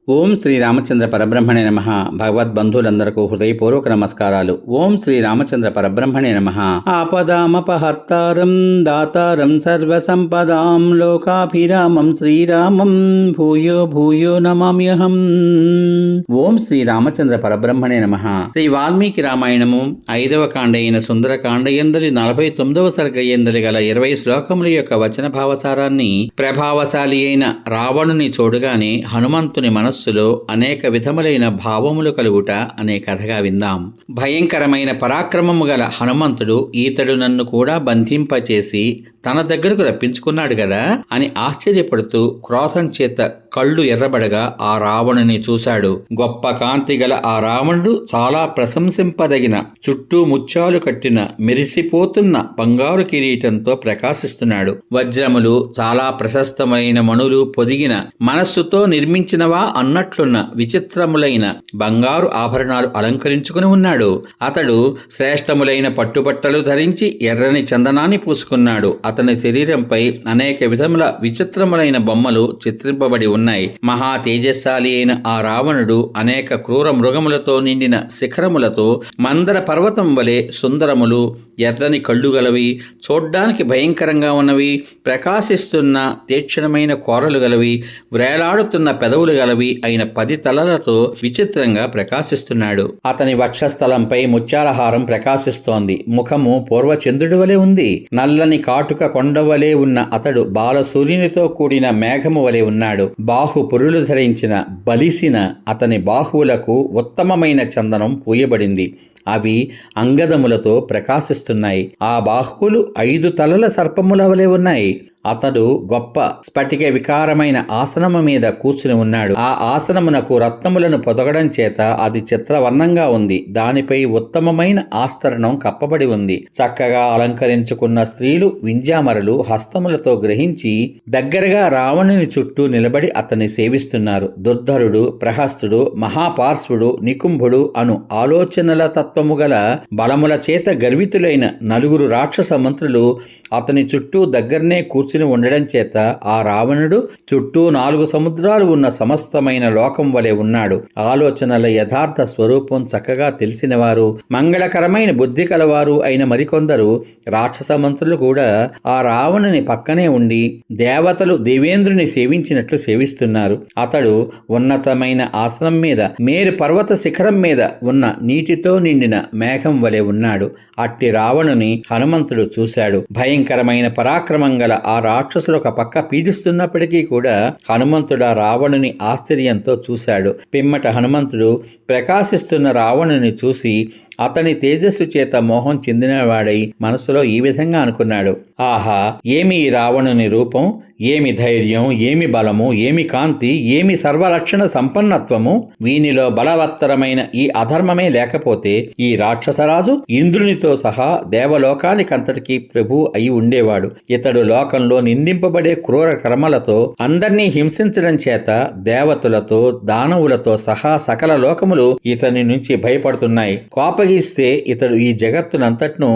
ఓం శ్రీ రామచంద్ర పరబ్రహ్మణే నమః. భగవద్బంధువులందరకు హృదయపూర్వక నమస్కారాలు. ఓం శ్రీ రామచంద్ర పరబ్రహ్మణే నమః. ఆపదామపహర్తారం దాతారం సర్వసంపదాం లోకాభిరామం శ్రీరామం భూయో భూయో నమామ్యహం. ఓం శ్రీ రామచంద్ర పరబ్రహ్మణే నమః. శ్రీ వాల్మీకి రామాయణము 5వ కాండ అయిన సుందరకాండ యందలి 49వ సర్గ యందలి గల 20 శ్లోకముల యొక్క వచన భావసారాన్ని ప్రభావశాలి అయిన రావణుని చూడగానే హనుమంతుని మనస్సులో అనేక విధములైన భావములు కలుగుట అనే కథగా విందాం. భయంకరమైన పరాక్రమము గల హనుమంతుడు ఈతడు నన్ను కూడా బంధింపచేసి తన దగ్గరకు రప్పించుకున్నాడు గదా అని ఆశ్చర్యపడుతూ క్రోధం చేత కళ్ళు ఎర్రబడగా ఆ రావణుని చూశాడు. గొప్ప కాంతి గల ఆ రావణుడు చాలా ప్రశంసింపదగిన చుట్టూ ముత్యాలు కట్టిన మెరిసిపోతున్న బంగారు కిరీటంతో ప్రకాశిస్తున్నాడు. వజ్రములు చాలా ప్రశస్తమైన మణులు పొదిగిన మనస్సుతో నిర్మించినవా అన్నట్లున్న విచిత్రములైన బంగారు ఆభరణాలు అలంకరించుకుని ఉన్నాడు. అతడు శ్రేష్టములైన పట్టుబట్టలు ధరించి ఎర్రని చందనాన్ని పూసుకున్నాడు. అతని శరీరంపై అనేక విధముల విచిత్రములైన బొమ్మలు చిత్రింపబడి ఉన్నాయి. మహా తేజస్శాలి అయిన ఆ రావణుడు అనేక క్రూర మృగములతో నిండిన శిఖరములతో మందర పర్వతం వలె సుందరములు, ఎర్రని కళ్ళు గలవి, చూడ్డానికి భయంకరంగా ఉన్నవి, ప్రకాశిస్తున్న తీక్షణమైన కోరలు గలవి, వ్రేలాడుతున్న పెదవులు గలవి అయిన 10 తలలతో విచిత్రంగా ప్రకాశిస్తున్నాడు. అతని వక్షస్థలంపై ముత్యాలహారం ప్రకాశిస్తోంది. ముఖము పూర్వచంద్రుడి వలె ఉంది. నల్లని కాటుక కొండవలే ఉన్న అతడు బాలసూర్యునితో కూడిన మేఘము వలె ఉన్నాడు. బాహు పురులు ధరించిన బలిసిన అతని బాహువులకు ఉత్తమమైన చందనం పూయబడింది. అవి అంగదములతో ప్రకాశిస్తున్నాయి. ఆ బాహువులు 5 తలల సర్పముల వలె ఉన్నాయి. అతడు గొప్ప స్ఫటిక వికారమైన ఆసనము మీద కూర్చుని ఉన్నాడు. ఆ ఆసనమునకు రత్నములను పొదగడం చేత అది చిత్రవర్ణంగా ఉంది. దానిపై ఉత్తమమైన ఆస్తరణం కప్పబడి ఉంది. చక్కగా అలంకరించుకున్న స్త్రీలు వింజామరలు హస్తములతో గ్రహించి దగ్గరగా రావణుని చుట్టూ నిలబడి అతన్ని సేవిస్తున్నారు. దుర్ధరుడు, ప్రహస్తుడు, మహాపార్శ్వుడు, నికుంభుడు అను ఆలోచనల తత్వము గల బలముల చేత గర్వితులైన 4 రాక్షస మంత్రులు అతని చుట్టూ దగ్గరనే కూర్చుని ఉండడం చేత ఆ రావణుడు చుట్టూ 4 సముద్రాలు ఉన్న సమస్తమైన లోకం వలె ఉన్నాడు. ఆలోచనల యథార్థ స్వరూపం చక్కగా తెలిసినవారు, మంగళకరమైన బుద్ధి కలవారు అయిన మరికొందరు రాక్షస మంత్రులు కూడా ఆ రావణుని పక్కనే ఉండి దేవతలు దేవేంద్రుని సేవించినట్లు సేవిస్తున్నారు. అతడు ఉన్నతమైన ఆసనం మీద మేరు పర్వత శిఖరం మీద ఉన్న నీటితో నిండిన మేఘం వలె ఉన్నాడు. అట్టి రావణుని హనుమంతుడు చూశాడు. భయంకరమైన పరాక్రమం గల ఆ రాక్షసులు ఒక పక్క పీడిస్తున్నప్పటికీ కూడా హనుమంతుడు రావణుని ఆశ్చర్యంతో చూశాడు. పిమ్మట హనుమంతుడు ప్రకాశిస్తున్న రావణుని చూసి అతని తేజస్సు చేత మోహం చెందినవాడై మనసులో ఈ విధంగా అనుకున్నాడు. ఆహా, ఏమి ఈ రావణుని రూపం, ఏమి ధైర్యం, ఏమి బలము, ఏమి కాంతి, ఏమి సర్వలక్షణ సంపన్నత్వము. వీనిలో బలవత్తరమైన ఈ అధర్మమే లేకపోతే ఈ రాక్షసరాజు ఇంద్రునితో సహా దేవలోకానికంతటికీ ప్రభు అయి ఉండేవాడు. ఇతడు లోకంలో నిందింపబడే క్రూర కర్మలతో అందర్నీ హింసించడం చేత దేవతలతో దానవులతో సహా సకల లోకములు ఇతని నుంచి భయపడుతున్నాయి. కోపగిస్తే ఇతడు ఈ జగత్తునంతట్ను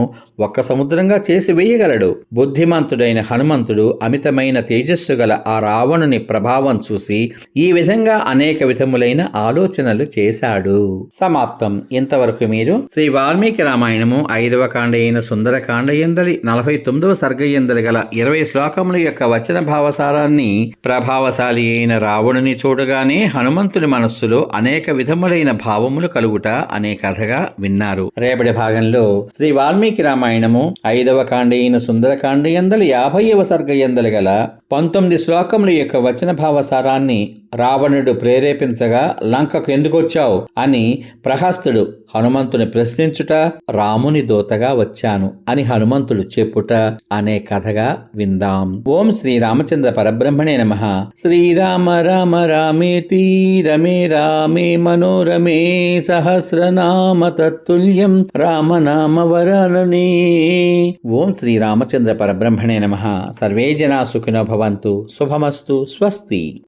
ఒక్క సముద్రంగా చేసి వేయగలడు. బుద్ధిమంతుడైన హనుమంతుడు అమితమైన తేజస్సు గల ఆ రావణుని ప్రభావం చూసి ఈ విధంగా అనేక విధములైన ఆలోచనలు చేశాడు. సమాప్తం. ఇంతవరకు మీరు శ్రీ వాల్మీకి రామాయణము 5వ కాండ అయిన సుందరకాండ యందలి 49వ సర్గ యందలి గల 20 శ్లోకముల యొక్క వచన భావసారాన్ని ప్రభావశాలి అయిన రావణుని చూడగానే హనుమంతుని మనస్సులో అనేక విధములైన భావములు కలుగుట అనే కథగా విన్నారు. రేపటి భాగంలో శ్రీ వాల్మీకి రామాయణము 5వ కాండ అయిన సుందరకాండ యందలి 50వ సర్గ యందలి గల 19 శ్లోకముల యొక్క వచన భావసారాన్ని రావణుడు ప్రేరేపించగా లంకకు ఎందుకొచ్చావు అని ప్రహస్తుడు హనుమంతుని ప్రశ్నించుట, రాముని దూతగా వచ్చాను అని హనుమంతుడు చెప్పుట అనే కథగా విందాం. ఓం శ్రీ రామచంద్ర పరబ్రహ్మణే నమః. శ్రీరామ రామ రామేతి రమే రామే మనోరమే సహస్రనామ తత్తుల్యం రామనామ వరాననే. ఓం శ్రీ రామచంద్ర పరబ్రహ్మణే నమః. సర్వే జనా సుఖినో భవంతు. శుభమస్తు. స్వస్తి.